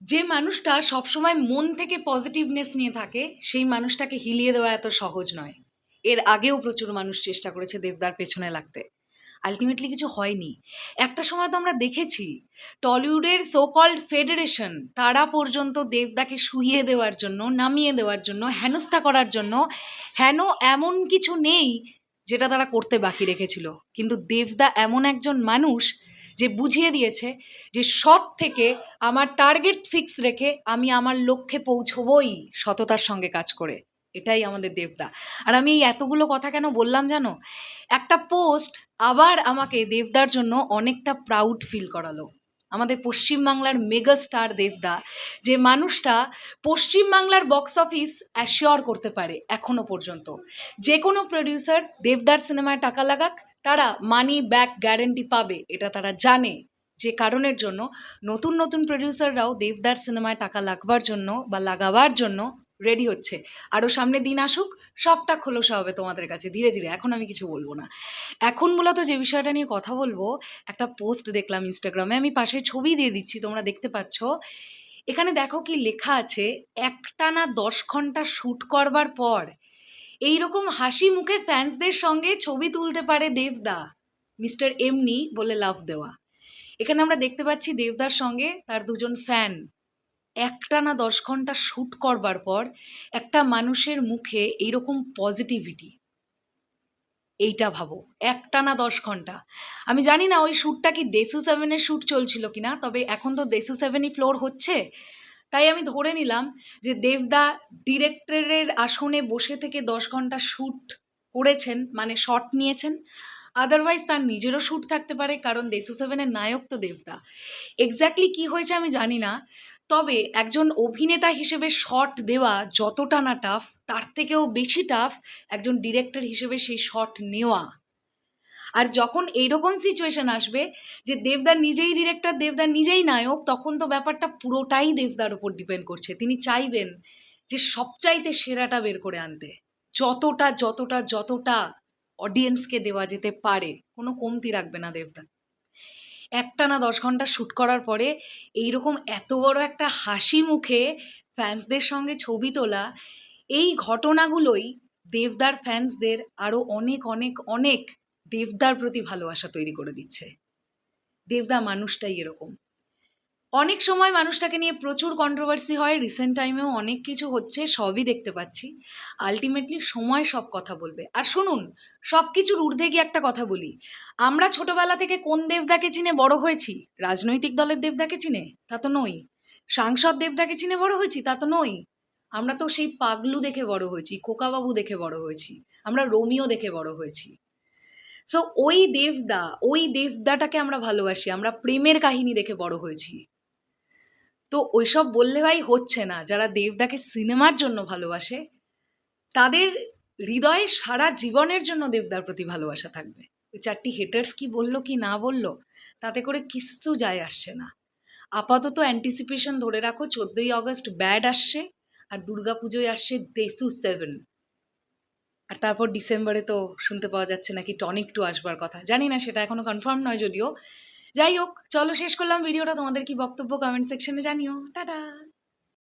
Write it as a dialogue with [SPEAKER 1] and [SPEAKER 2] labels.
[SPEAKER 1] যে মানুষটা সবসময় মন থেকে পজিটিভনেস নিয়ে থাকে সেই মানুষটাকে হিলিয়ে দেওয়া এত সহজ নয়। এর আগেও প্রচুর মানুষ চেষ্টা করেছে দেবদার পেছনে লাগতে, আলটিমেটলি কিছু হয়নি। একটা সময় তো আমরা দেখেছি টলিউডের সো কল্ড ফেডারেশন তারা পর্যন্ত দেবদাকে শুইয়ে দেওয়ার জন্য, নামিয়ে দেওয়ার জন্য, হেনস্থা করার জন্য হেন এমন কিছু নেই যেটা তারা করতে বাকি রেখেছিল। কিন্তু দেবদা এমন একজন মানুষ যে বুঝিয়ে দিয়েছে যে সৎ থেকে আমার টার্গেট ফিক্স রেখে আমি আমার লক্ষ্যে পৌঁছবই সততার সঙ্গে কাজ করে। এটাই আমাদের দেবদা। আর আমি এই এতগুলো কথা কেন বললাম জানো? একটা পোস্ট আবার আমাকে দেবদার জন্য অনেকটা প্রাউড ফিল করালো। আমাদের পশ্চিমবাংলার মেগা স্টার দেবদা, যে মানুষটা পশ্চিমবাংলার বক্স অফিস অ্যাসিওর করতে পারে এখনো পর্যন্ত। যে কোনো প্রডিউসার দেবদার সিনেমায় টাকা লাগাক, তারা মানি ব্যাক গ্যারেন্টি পাবে, এটা তারা জানে। যে কারণের জন্য নতুন নতুন প্রডিউসাররাও দেবদার সিনেমায় টাকা লাগবার জন্য বা লাগাবার জন্য রেডি হচ্ছে। আরও সামনে দিন আসুক, সবটা খোলসা হবে তোমাদের কাছে ধীরে ধীরে। এখন আমি কিছু বলবো না। এখন মূলত যে বিষয়টা নিয়ে কথা বলবো, একটা পোস্ট দেখলাম ইনস্টাগ্রামে, আমি পাশে ছবি দিয়ে দিচ্ছি, তোমরা দেখতে পাচ্ছ। এখানে দেখো কি লেখা আছে, একটানা 10 ঘন্টা শ্যুট করবার পর এইরকম হাসি মুখে ফ্যান্সদের সঙ্গে ছবি তুলতে পারে দেবদা, মিস্টার এমনি বলে লাভ দেওয়া। এখানে আমরা দেখতে পাচ্ছি দেবদার সঙ্গে তার দুজন ফ্যান একটানা 10 ঘন্টা শ্যুট করবার পর একটা মানুষের মুখে এইরকম পজিটিভিটি, এইটা ভাবো। একটানা 10 ঘন্টা। আমি জানি না ওই শ্যুটটা কি দেসু 7-এর শ্যুট চলছিল কিনা, তবে এখন তো দেসু 7-ই ফ্লোর হচ্ছে। তাই আমি ধরে নিলাম যে দেবদা ডিরেক্টরের আসনে বসে থেকে 10 ঘন্টা শ্যুট করেছেন, মানে শট নিয়েছেন। আদারওয়াইজ তার নিজেরও শ্যুট থাকতে পারে, কারণ দেসু 7-এর নায়ক তো দেবদা। এক্স্যাক্টলি কী হয়েছে আমি জানি না, তবে একজন অভিনেতা হিসেবে শট দেওয়া যতটা না টাফ, তার থেকেও বেশি টাফ একজন ডিরেক্টর হিসেবে সেই শট নেওয়া। আর যখন এইরকম সিচুয়েশন আসবে যে দেবদা নিজেই ডিরেক্টর, দেবদা নিজেই নায়ক, তখন তো ব্যাপারটা পুরোটাই দেবদার ওপর ডিপেন্ড করছে। তিনি চাইবেন যে সবচাইতে সেরাটা বের করে আনতে, যতটা যতটা যতটা অডিয়েন্সকে দেওয়া যেতে পারে, কোনো কমতি রাখবে না দেবদা। একটানা 10 ঘন্টা শ্যুট করার পরে এইরকম এত বড় একটা হাসি মুখে ফ্যান্সদের সঙ্গে ছবি তোলা, এই ঘটনাগুলোই দেবদার ফ্যান্সদের আরও অনেক অনেক অনেক দেবদার প্রতি ভালোবাসা তৈরি করে দিচ্ছে। দেবদা মানুষটাই এরকম। অনেক সময় মানুষটাকে নিয়ে প্রচুর কন্ট্রোভার্সি হয়, রিসেন্ট টাইমেও অনেক কিছু হচ্ছে, সবই দেখতে পাচ্ছি। আলটিমেটলি সময় সব কথা বলবে। আর শুনুন, সব কিছুর ঊর্ধ্বে গিয়ে একটা কথা বলি, আমরা ছোটবেলা থেকে কোন দেবদাকে চিনে বড় হয়েছি? রাজনৈতিক দলের দেবদাকে চিনে? তা তো নই। সাংসদ দেবদাকে চিনে বড় হয়েছি? তা তো নই। আমরা তো সেই পাগলু দেখে বড় হয়েছি, খোকাবাবু দেখে বড় হয়েছি, আমরা রোমিও দেখে বড় হয়েছি। সো ওই দেবদাটাকে আমরা ভালোবাসি, আমরা প্রেমের কাহিনী দেখে বড় হয়েছি। তো ওইসব বললে ভাই হচ্ছে না। যারা দেবদাকে সিনেমার জন্য ভালোবাসে, তাদের হৃদয়ে সারা জীবনের জন্য দেবদার প্রতি ভালোবাসা থাকবে। ওই 4টি হেটার্স কি বলল কি না বলল, তাতে করে কিচ্ছু যায় আসছে না। আপাতত অ্যান্টিসিপেশন ধরে রাখো, 14ই অগস্ট ব্যাড আসছে, আর দুর্গাপুজোয় আসছে দেসু 7। আর তারপর ডিসেম্বরে তো শুনতে পাওয়া যাচ্ছে নাকি টনিক 2 আসবার কথা। জানি না, সেটা এখনো কনফার্ম নয় যদিও। যাই হোক, চলো শেষ করলাম ভিডিওটা। তোমাদের কি বক্তব্য কমেন্ট সেকশনে জানিও। টাটা।